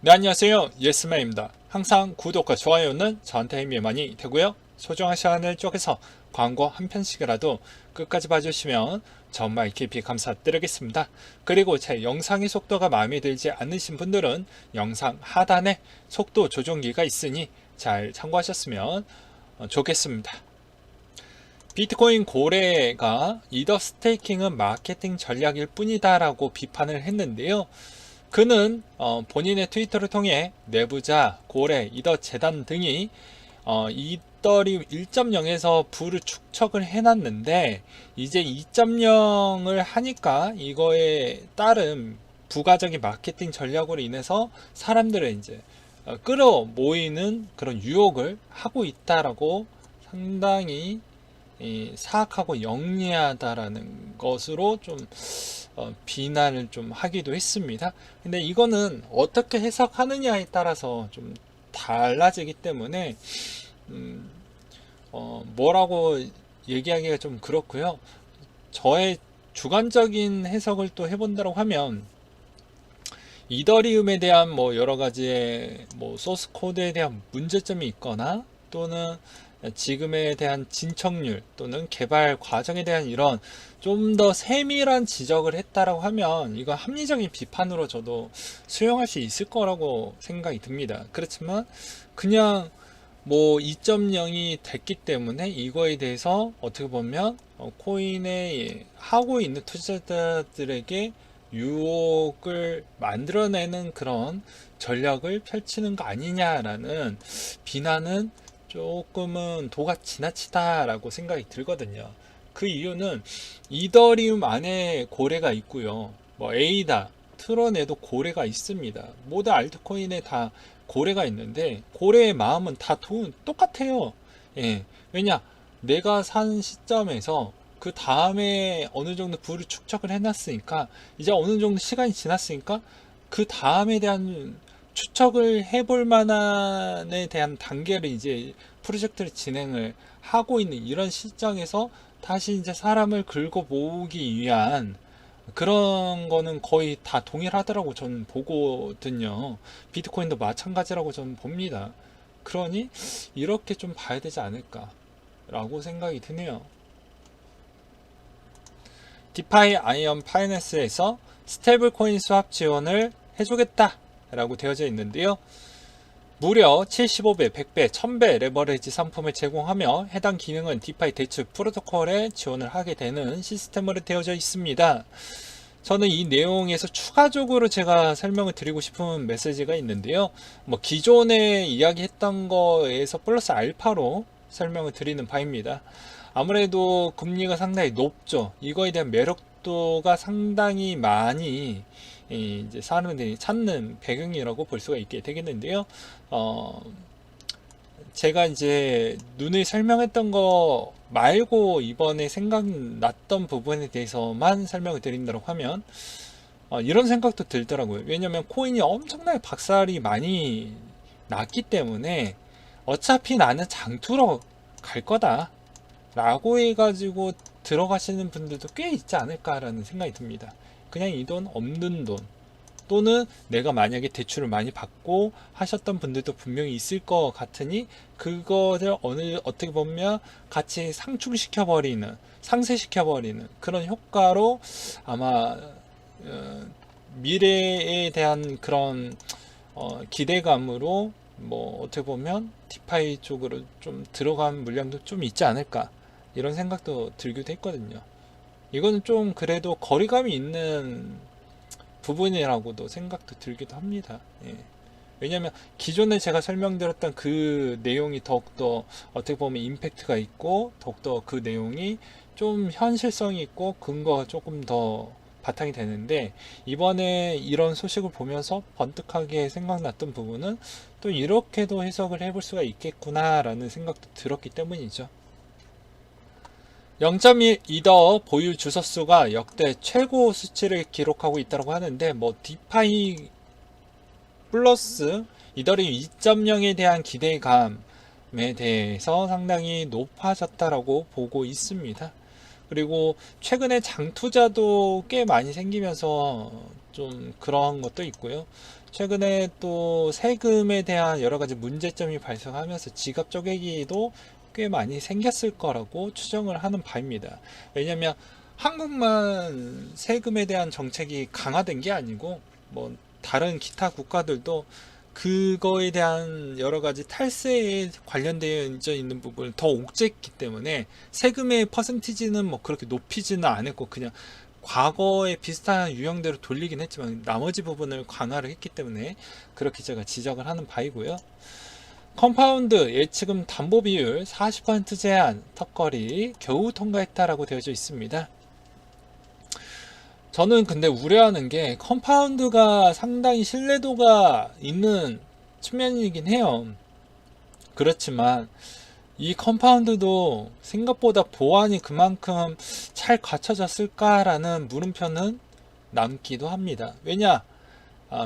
네, 안녕하세요. 예스맨입니다. 항상 구독과 좋아요는 저한테 힘이 많이 되고요. 소중한 시간을 쪼개서 광고 한 편씩이라도 끝까지 봐주시면 정말 깊이 감사드리겠습니다. 그리고 제 영상의 속도가 마음에 들지 않으신 분들은 영상 하단에 속도 조정기가 있으니 잘 참고하셨으면 좋겠습니다. 비트코인 고래가 이더 스테이킹은 마케팅 전략일 뿐이다 라고 비판을 했는데요. 그는 본인의 트위터를 통해 내부자, 고래, 이더 재단 등이 이더리움 1.0에서 부를 축적을 해놨는데 이제 2.0을 하니까 이거에 따른 부가적인 마케팅 전략으로 인해서 사람들을 이제 끌어모이는 그런 유혹을 하고 있다라고 상당히 사악하고 영리하다라는 것으로 좀 비난을 좀 하기도 했습니다. 근데 이거는 어떻게 해석하느냐에 따라서 좀 달라지기 때문에 뭐라고 얘기하기가 좀 그렇고요. 저의 주관적인 해석을 또 해본다고 하면 이더리움에 대한 뭐 여러 가지의 뭐 소스 코드에 대한 문제점이 있거나 또는 지금에 대한 진척률 또는 개발 과정에 대한 이런 좀 더 세밀한 지적을 했다라고 하면 이건 합리적인 비판으로 저도 수용할 수 있을 거라고 생각이 듭니다. 그렇지만 그냥 뭐 2.0이 됐기 때문에 이거에 대해서 어떻게 보면 코인에 하고 있는 투자자들에게 유혹을 만들어내는 그런 전략을 펼치는 거 아니냐라는 비난은 조금은 도가 지나치다라고 생각이 들거든요. 그 이유는 이더리움 안에 고래가 있고요. 뭐 에이다, 트론에도 고래가 있습니다. 모든 알트코인에 다 고래가 있는데 고래의 마음은 다 똑같아요. 예. 왜냐? 내가 산 시점에서 그 다음에 어느 정도 부를 축적을 해놨으니까 이제 어느 정도 시간이 지났으니까 그 다음에 대한 추적을 해볼 만한에 대한 단계를 이제 프로젝트를 진행을 하고 있는 이런 시점에서 다시 이제 사람을 긁어 모으기 위한 그런 거는 거의 다 동일하더라고 저는 보거든요. 비트코인도 마찬가지라고 저는 봅니다. 그러니 이렇게 좀 봐야 되지 않을까 라고 생각이 드네요. 디파이 아이언 파이낸스에서 스테이블 코인 스왑 지원을 해주겠다 라고 되어져 있는데요. 무려 75배, 100배, 1000배 레버리지 상품을 제공하며 해당 기능은 디파이 대출 프로토콜에 지원을 하게 되는 시스템으로 되어져 있습니다. 저는 이 내용에서 추가적으로 제가 설명을 드리고 싶은 메시지가 있는데요. 뭐 기존에 이야기했던 거에서 플러스 알파로 설명을 드리는 바입니다. 아무래도 금리가 상당히 높죠. 이거에 대한 매력도가 상당히 많이 이제 사람들이 찾는 배경이라고 볼 수가 있게 되겠는데요. 제가 이제 눈을 설명했던 거 말고 이번에 생각났던 부분에 대해서만 설명을 드린다고 하면 이런 생각도 들더라고요. 왜냐면 코인이 엄청나게 박살이 많이 났기 때문에 어차피 나는 장투로 갈 거다 라고 해가지고 들어가시는 분들도 꽤 있지 않을까라는 생각이 듭니다. 그냥 이 돈 없는 돈 또는 내가 만약에 대출을 많이 받고 하셨던 분들도 분명히 있을 것 같으니 그거를 어떻게 보면 같이 상충시켜 버리는 상쇄시켜 버리는 그런 효과로 아마 미래에 대한 그런 기대감으로 뭐 어떻게 보면 디파이 쪽으로 좀 들어간 물량도 좀 있지 않을까 이런 생각도 들기도 했거든요. 이거는 좀 그래도 거리감이 있는 부분이라고도 생각도 들기도 합니다. 예. 왜냐하면 기존에 제가 설명드렸던 그 내용이 더욱더 어떻게 보면 임팩트가 있고 더욱더 그 내용이 좀 현실성이 있고 근거가 조금 더 바탕이 되는데 이번에 이런 소식을 보면서 번뜩하게 생각났던 부분은 또 이렇게도 해석을 해볼 수가 있겠구나 라는 생각도 들었기 때문이죠. 0.1 이더 보유 주소수가 역대 최고 수치를 기록하고 있다고 하는데 뭐 디파이 플러스 이더리움 2.0에 대한 기대감에 대해서 상당히 높아졌다라고 보고 있습니다. 그리고 최근에 장투자도 꽤 많이 생기면서 좀 그런 것도 있고요. 최근에 또 세금에 대한 여러 가지 문제점이 발생하면서 지갑 쪼개기도 꽤 많이 생겼을 거라고 추정을 하는 바입니다. 왜냐하면 한국만 세금에 대한 정책이 강화된 게 아니고 뭐 다른 기타 국가들도 그거에 대한 여러 가지 탈세에 관련되어 있는 부분을 더 옥죄했기 때문에 세금의 퍼센티지는 뭐 그렇게 높이지는 않았고 그냥 과거에 비슷한 유형대로 돌리긴 했지만 나머지 부분을 강화를 했기 때문에 그렇게 제가 지적을 하는 바이고요. 컴파운드 예치금 담보 비율 40% 제한 턱걸이 겨우 통과했다라고 되어져 있습니다. 저는 근데 우려하는 게 컴파운드가 상당히 신뢰도가 있는 측면이긴 해요. 그렇지만 이 컴파운드도 생각보다 보안이 그만큼 잘 갖춰졌을까라는 물음표는 남기도 합니다. 왜냐?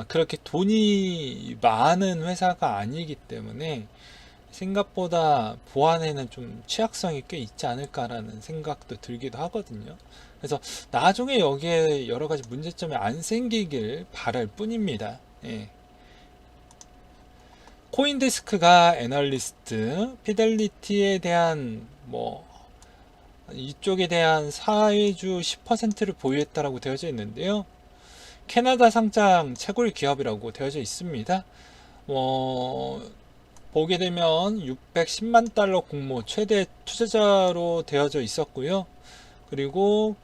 그렇게 돈이 많은 회사가 아니기 때문에 생각보다 보안에는 좀 취약성이 꽤 있지 않을까라는 생각도 들기도 하거든요. 그래서 나중에 여기에 여러 가지 문제점이 안 생기길 바랄 뿐입니다. 예. 코인데스크가 애널리스트 피델리티에 대한 뭐 이쪽에 대한 사회주 10%를 보유했다라고 되어져 있는데요. 캐나다 상장 채굴 기업이라고 되어져 있습니다. 보게 되면 610만 달러 공모 최대 투자자로 되어져 있었고요. 그리고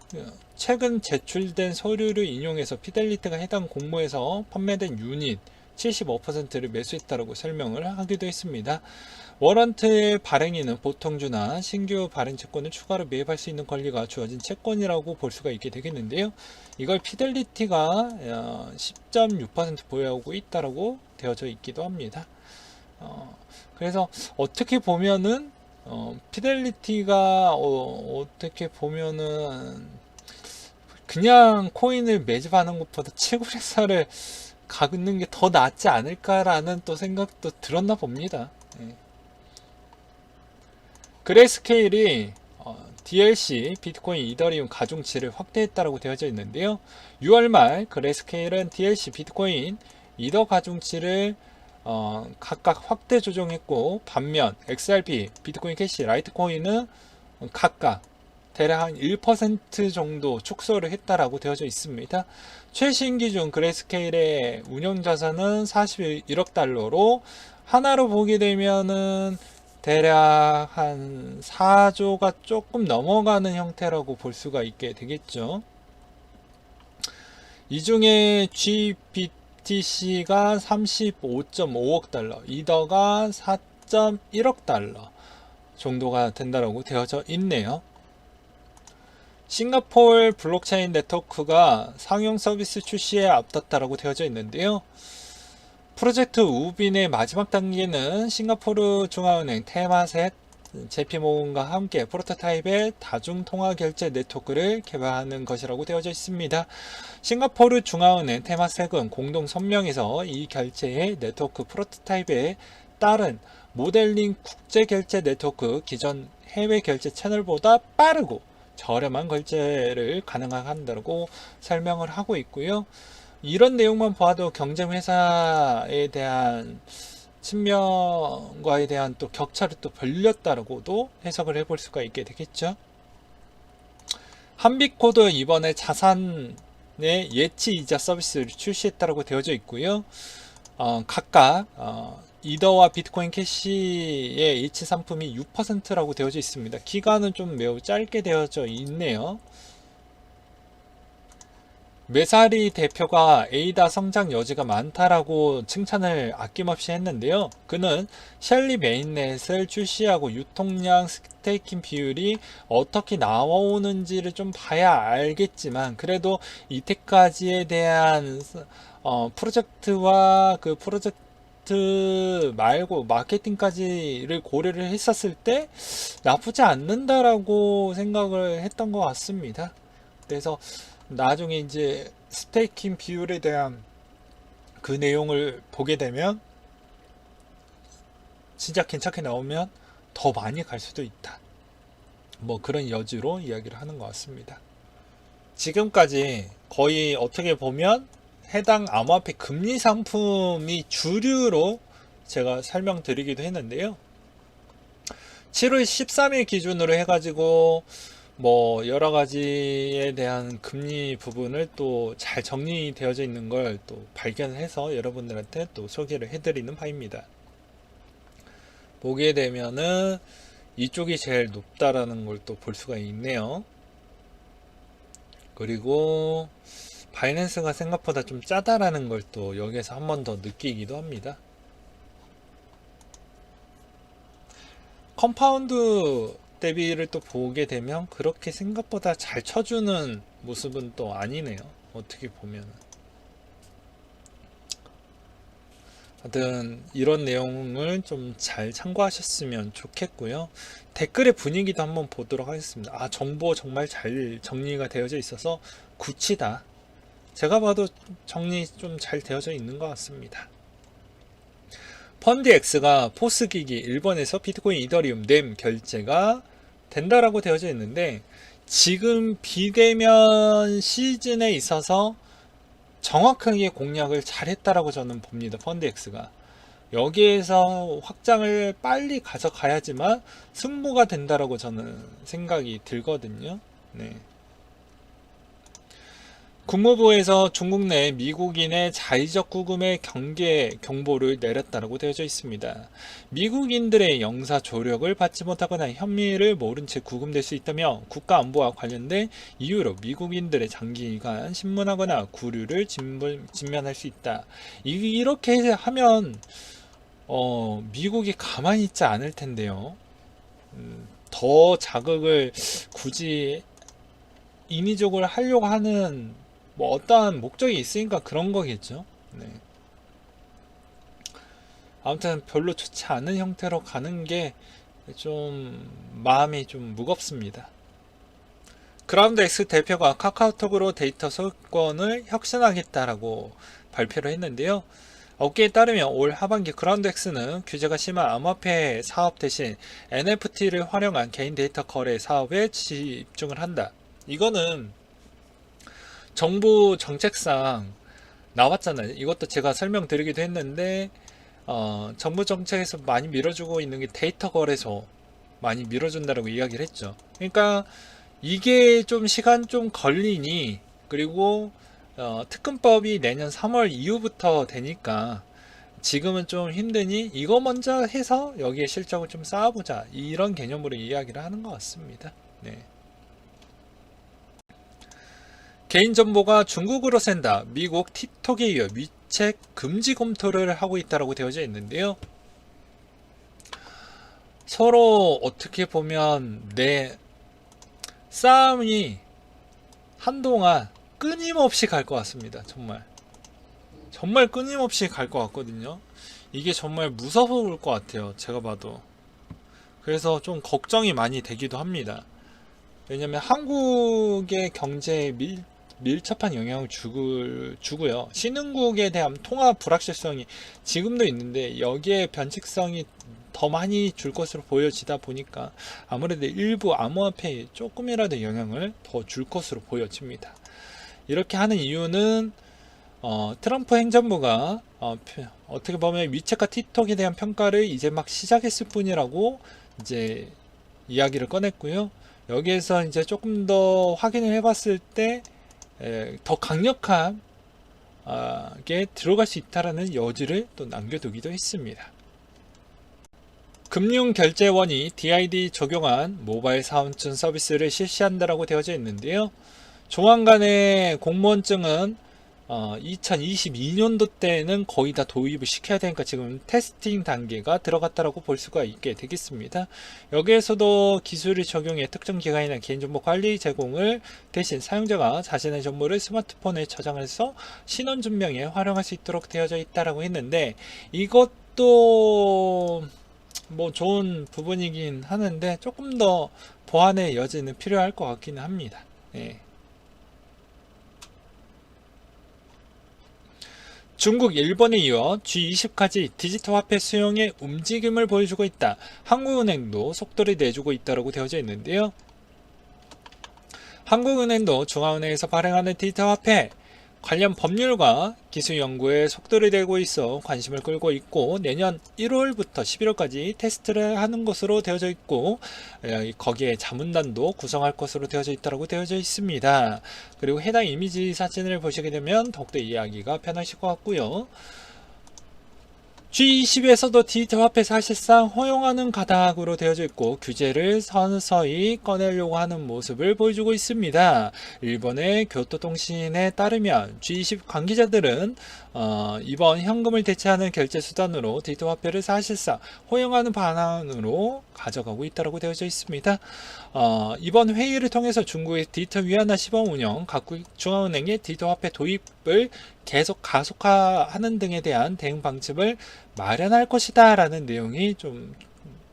최근 제출된 서류를 인용해서 피델리티가 해당 공모에서 판매된 유닛 75%를 매수했다고 설명을 하기도 했습니다. 워런트의 발행인은 보통주나 신규 발행 채권을 추가로 매입할 수 있는 권리가 주어진 채권이라고 볼 수가 있게 되겠는데요. 이걸 피델리티가 10.6% 보유하고 있다고 되어져 있기도 합니다. 그래서 어떻게 보면은 피델리티가 어떻게 보면은 그냥 코인을 매집하는 것보다 채굴회사를 갖는 게 더 낫지 않을까라는 또 생각도 들었나 봅니다. 예. 그레이스케일이 DLC, 비트코인, 이더리움 가중치를 확대했다고 되어져 있는데요. 6월 말 그레이스케일은 DLC, 비트코인, 이더 가중치를 각각 확대 조정했고 반면 XRP, 비트코인 캐시, 라이트코인은 각각 대략 한 1% 정도 축소를 했다라고 되어져 있습니다. 최신 기준 그레이스케일의 운영자산은 41억 달러로 하나로 보게 되면은 대략 한 4조가 조금 넘어가는 형태라고 볼 수가 있게 되겠죠. 이 중에 GBTC가 35.5억 달러, 이더가 4.1억 달러 정도가 된다고 되어져 있네요. 싱가포르 블록체인 네트워크가 상용 서비스 출시에 앞뒀다라고 되어져 있는데요. 프로젝트 우빈의 마지막 단계는 싱가포르 중앙은행 테마셋 JP모건과 함께 프로토타입의 다중통화결제 네트워크를 개발하는 것이라고 되어져 있습니다. 싱가포르 중앙은행 테마셋은 공동 성명에서 이 결제의 네트워크 프로토타입에 따른 모델링 국제결제 네트워크 기존 해외 결제 채널보다 빠르고 저렴한 결제를 가능하다고 설명을 하고 있고요. 이런 내용만 봐도 경쟁 회사에 대한 측면과에 대한 또 격차를 또 벌렸다라고도 해석을 해볼 수가 있게 되겠죠. 한빛코드 이번에 자산의 예치 이자 서비스를 출시했다고 되어져 있고요. 각각 이더와 비트코인 캐시의 예치 상품이 6%라고 되어져 있습니다. 기간은 좀 매우 짧게 되어져 있네요. 메사리 대표가 에이다 성장 여지가 많다라고 칭찬을 아낌없이 했는데요. 그는 셸리 메인넷을 출시하고 유통량 스테이킹 비율이 어떻게 나오는지를 좀 봐야 알겠지만 그래도 이때까지에 대한 프로젝트와 그 프로젝트 말고 마케팅까지를 고려를 했었을 때 나쁘지 않는다라고 생각을 했던 것 같습니다. 그래서 나중에 이제 스테이킹 비율에 대한 그 내용을 보게 되면 진짜 괜찮게 나오면 더 많이 갈 수도 있다. 뭐 그런 여지로 이야기를 하는 것 같습니다. 지금까지 거의 어떻게 보면 해당 암호화폐 금리 상품이 주류로 제가 설명드리기도 했는데요. 7월 13일 기준으로 해가지고 뭐 여러 가지에 대한 금리 부분을 또 잘 정리되어져 있는 걸 또 발견해서 여러분들한테 또 소개를 해드리는 바입니다. 보게 되면은 이쪽이 제일 높다라는 걸 또 볼 수가 있네요. 그리고 바이낸스가 생각보다 좀 짜다라는 걸 또 여기에서 한 번 더 느끼기도 합니다. 컴파운드 대비를 또 보게 되면 그렇게 생각보다 잘 쳐주는 모습은 또 아니네요. 어떻게 보면. 하여튼 이런 내용을 좀 잘 참고하셨으면 좋겠고요. 댓글의 분위기도 한번 보도록 하겠습니다. 아, 정보 정말 잘 정리가 되어져 있어서 구치다. 제가 봐도 정리 좀 잘 되어져 있는 것 같습니다. 펀디엑스가 포스기기 일본에서 비트코인, 이더리움, 램 결제가 된다라고 되어져 있는데, 지금 비대면 시즌에 있어서 정확하게 공략을 잘했다라고 저는 봅니다. 펀디엑스가 여기에서 확장을 빨리 가져가야지만 승부가 된다라고 저는 생각이 들거든요. 네. 국무부에서 중국 내 미국인의 자의적 구금의 경계 경보를 내렸다고 되어져 있습니다. 미국인들의 영사 조력을 받지 못하거나 혐의를 모른 채 구금될 수 있다며 국가안보와 관련된 이유로 미국인들의 장기간 신문하거나 구류를 진면할 수 있다. 이렇게 하면 미국이 가만히 있지 않을 텐데요. 더 자극을 굳이 인위적으로 하려고 하는 뭐 어떠한 목적이 있으니까 그런 거겠죠. 네. 아무튼 별로 좋지 않은 형태로 가는 게 좀 마음이 좀 무겁습니다. 그라운드X 대표가 카카오톡으로 데이터 소유권을 혁신하겠다라고 발표를 했는데요. 업계에 따르면 올 하반기 그라운드X는 규제가 심한 암호화폐 사업 대신 NFT를 활용한 개인 데이터 거래 사업에 집중을 한다. 이거는 정부 정책상 나왔잖아요. 이것도 제가 설명드리기도 했는데 정부 정책에서 많이 밀어주고 있는 게 데이터 거래소 많이 밀어준다라고 이야기를 했죠. 그러니까 이게 좀 시간 좀 걸리니, 그리고 특근법이 내년 3월 이후부터 되니까 지금은 좀 힘드니 이거 먼저 해서 여기에 실적을 좀 쌓아보자, 이런 개념으로 이야기를 하는 것 같습니다. 네. 개인정보가 중국으로 샌다. 미국 틱톡에 이어 위챗 금지 검토를 하고 있다고 되어져 있는데요. 서로 어떻게 보면 내 싸움이 한동안 끊임없이 갈 것 같습니다. 정말 끊임없이 갈 것 같거든요. 이게 정말 무서울 것 같아요. 제가 봐도. 그래서 좀 걱정이 많이 되기도 합니다. 왜냐면 한국의 경제에 밀접한 영향을 주고요. 신흥국에 대한 통화 불확실성이 지금도 있는데 여기에 변칙성이 더 많이 줄 것으로 보여지다 보니까 아무래도 일부 암호화폐에 조금이라도 영향을 더 줄 것으로 보여집니다. 이렇게 하는 이유는 트럼프 행정부가 어떻게 보면 위챗과 틱톡에 대한 평가를 이제 막 시작했을 뿐이라고 이제 이야기를 꺼냈고요. 여기에서 이제 조금 더 확인을 해봤을 때 더 강력한 게 들어갈 수 있다라는 여지를 또 남겨두기도 했습니다. 금융결제원이 DID 적용한 모바일 사원증 서비스를 실시한다라고 되어져 있는데요. 조만간에 공무원증은 2022년도 때는 거의 다 도입을 시켜야 되니까 지금 테스팅 단계가 들어갔다라고 볼 수가 있게 되겠습니다. 여기에서도 기술을 적용해 특정 기관이나 개인정보 관리 제공을 대신 사용자가 자신의 정보를 스마트폰에 저장해서 신원증명에 활용할 수 있도록 되어져 있다라고 했는데, 이것도 뭐 좋은 부분이긴 하는데 조금 더 보완의 여지는 필요할 것 같기는 합니다. 네. 중국, 일본에 이어 G20까지 디지털 화폐 수용의 움직임을 보여주고 있다. 한국은행도 속도를 내주고 있다고 되어져 있는데요. 한국은행도 중앙은행에서 발행하는 디지털 화폐 관련 법률과 기술 연구에 속도를 내고 있어 관심을 끌고 있고, 내년 1월부터 11월까지 테스트를 하는 것으로 되어져 있고, 거기에 자문단도 구성할 것으로 되어져 있다고 되어져 있습니다. 그리고 해당 이미지 사진을 보시게 되면 더욱더 이해하기가 편하실 것 같고요. G20에서도 디지털 화폐 사실상 허용하는 가닥으로 되어져 있고, 규제를 서서히 꺼내려고 하는 모습을 보여주고 있습니다. 일본의 교토통신에 따르면 G20 관계자들은 이번 현금을 대체하는 결제 수단으로 디지털 화폐를 사실상 허용하는 방안으로 가져가고 있다고 되어져 있습니다. 이번 회의를 통해서 중국의 디지털 위안화 시범 운영, 각국 중앙은행의 디지털 화폐 도입을 계속 가속화하는 등에 대한 대응 방침을 마련할 것이다 라는 내용이 좀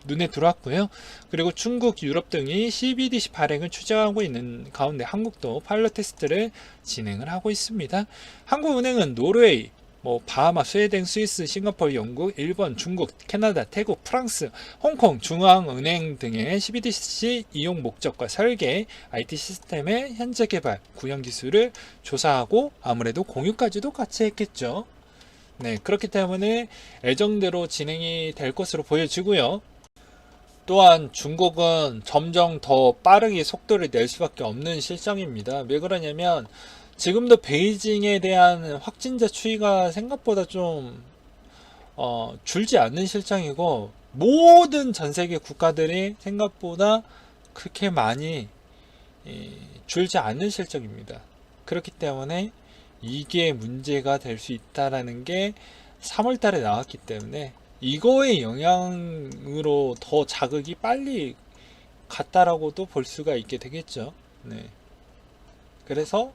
눈에 들어왔고요. 그리고 중국, 유럽 등이 CBDC 발행을 추진하고 있는 가운데 한국도 파일럿 테스트를 진행을 하고 있습니다. 한국은행은 노르웨이, 바하마, 스웨덴, 스위스, 싱가포르, 영국, 일본, 중국, 캐나다, 태국, 프랑스, 홍콩, 중앙은행 등의 CBDC 이용 목적과 설계, IT 시스템의 현재 개발, 구현 기술을 조사하고 아무래도 공유까지도 같이 했겠죠. 네, 그렇기 때문에 예정대로 진행이 될 것으로 보여지고요. 또한 중국은 점점 더 빠르게 속도를 낼 수밖에 없는 실정입니다. 왜 그러냐면 지금도 베이징에 대한 확진자 추이가 생각보다 좀 줄지 않는 실정이고, 모든 전 세계 국가들이 생각보다 그렇게 많이 줄지 않는 실정입니다. 그렇기 때문에 이게 문제가 될 수 있다라는 게 3월 달에 나왔기 때문에 이거의 영향으로 더 자극이 빨리 갔다라고도 볼 수가 있게 되겠죠. 네. 그래서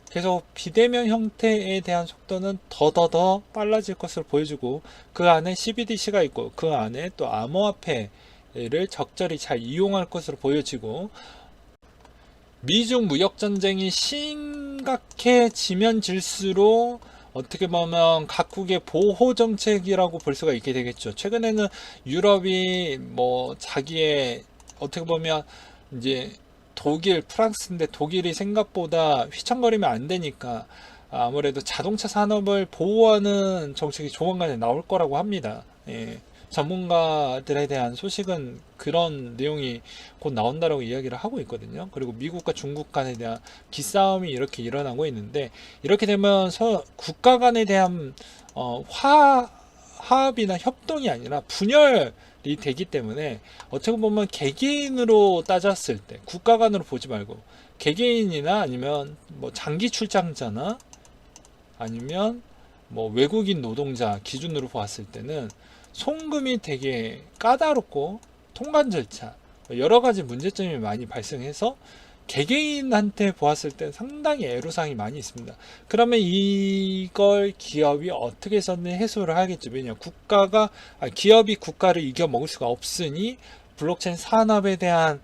계속 비대면 형태에 대한 속도는 더더더 빨라질 것으로 보여주고, 그 안에 CBDC가 있고 그 안에 또 암호화폐를 적절히 잘 이용할 것으로 보여지고, 미중 무역전쟁이 심각해지면 질수록 어떻게 보면 각국의 보호정책이라고 볼 수가 있게 되겠죠. 최근에는 유럽이 자기의 어떻게 보면 이제 독일, 프랑스인데 독일이 생각보다 휘청거리면 안 되니까 아무래도 자동차 산업을 보호하는 정책이 조만간에 나올 거라고 합니다. 예. 전문가들에 대한 소식은 그런 내용이 곧 나온다라고 이야기를 하고 있거든요. 그리고 미국과 중국 간에 대한 기싸움이 이렇게 일어나고 있는데, 이렇게 되면 국가 간에 대한 화합이나 협동이 아니라 분열이 되기 때문에, 어떻게 보면 개개인으로 따졌을 때 국가 간으로 보지 말고 개개인이나 아니면 장기 출장자나 아니면 외국인 노동자 기준으로 보았을 때는 송금이 되게 까다롭고 통관 절차, 여러 가지 문제점이 많이 발생해서 개개인한테 보았을 때 상당히 애로사항이 많이 있습니다. 그러면 이걸 기업이 어떻게 해서는 해소를 하겠죠. 왜냐하면 기업이 국가를 이겨 먹을 수가 없으니 블록체인 산업에 대한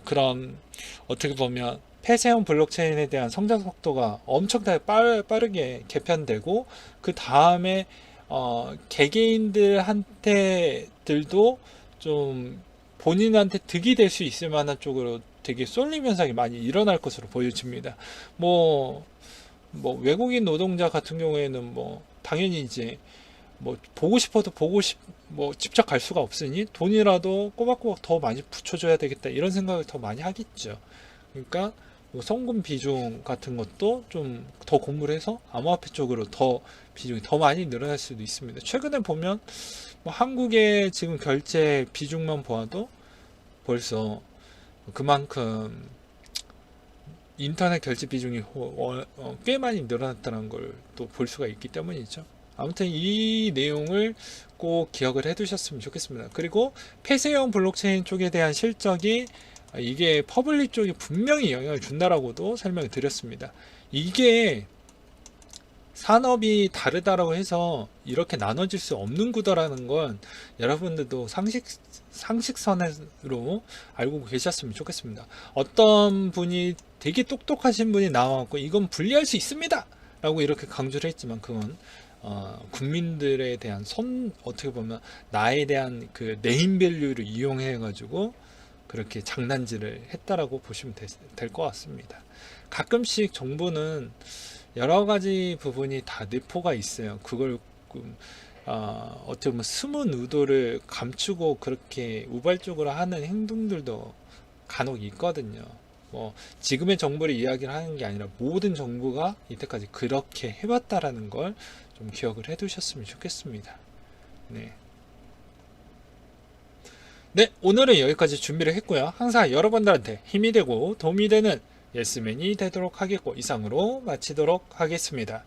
그런 어떻게 보면 폐쇄형 블록체인에 대한 성장 속도가 엄청나게 빠르게 개편되고, 그 다음에 개개인들한테들도 좀 본인한테 득이 될 수 있을 만한 쪽으로 되게 쏠림 현상이 많이 일어날 것으로 보여집니다. 외국인 노동자 같은 경우에는 당연히 이제 보고 싶어도 직접 갈 수가 없으니 돈이라도 꼬박꼬박 더 많이 붙여줘야 되겠다, 이런 생각을 더 많이 하겠죠. 그러니까 송금 비중 같은 것도 좀 더 공부를 해서 암호화폐 쪽으로 더 비중이 더 많이 늘어날 수도 있습니다. 최근에 보면 한국의 지금 결제 비중만 보아도 벌써 그만큼 인터넷 결제 비중이 꽤 많이 늘어났다는 걸 또 볼 수가 있기 때문이죠. 아무튼 이 내용을 꼭 기억을 해 두셨으면 좋겠습니다. 그리고 폐쇄형 블록체인 쪽에 대한 실적이 이게 퍼블릭 쪽에 분명히 영향을 준다라고도 설명을 드렸습니다. 이게 산업이 다르다라고 해서 이렇게 나눠질 수 없는 구도라는 건 여러분들도 상식선으로 알고 계셨으면 좋겠습니다. 어떤 분이 되게 똑똑하신 분이 나와갖고 이건 분리할 수 있습니다 라고 이렇게 강조를 했지만, 그건 국민들에 대한 어떻게 보면 나에 대한 그 네임밸류를 이용해 가지고 그렇게 장난질을 했다라고 보시면 될 것 같습니다. 가끔씩 정부는 여러 가지 부분이 다 내포가 있어요. 그걸 어떻게 보면 숨은 의도를 감추고 그렇게 우발적으로 하는 행동들도 간혹 있거든요. 뭐 지금의 정부를 이야기를 하는 게 아니라 모든 정부가 이때까지 그렇게 해왔다라는 걸 좀 기억을 해두셨으면 좋겠습니다. 네. 네, 오늘은 여기까지 준비를 했고요. 항상 여러분들한테 힘이 되고 도움이 되는 예스맨이 되도록 하겠고, 이상으로 마치도록 하겠습니다.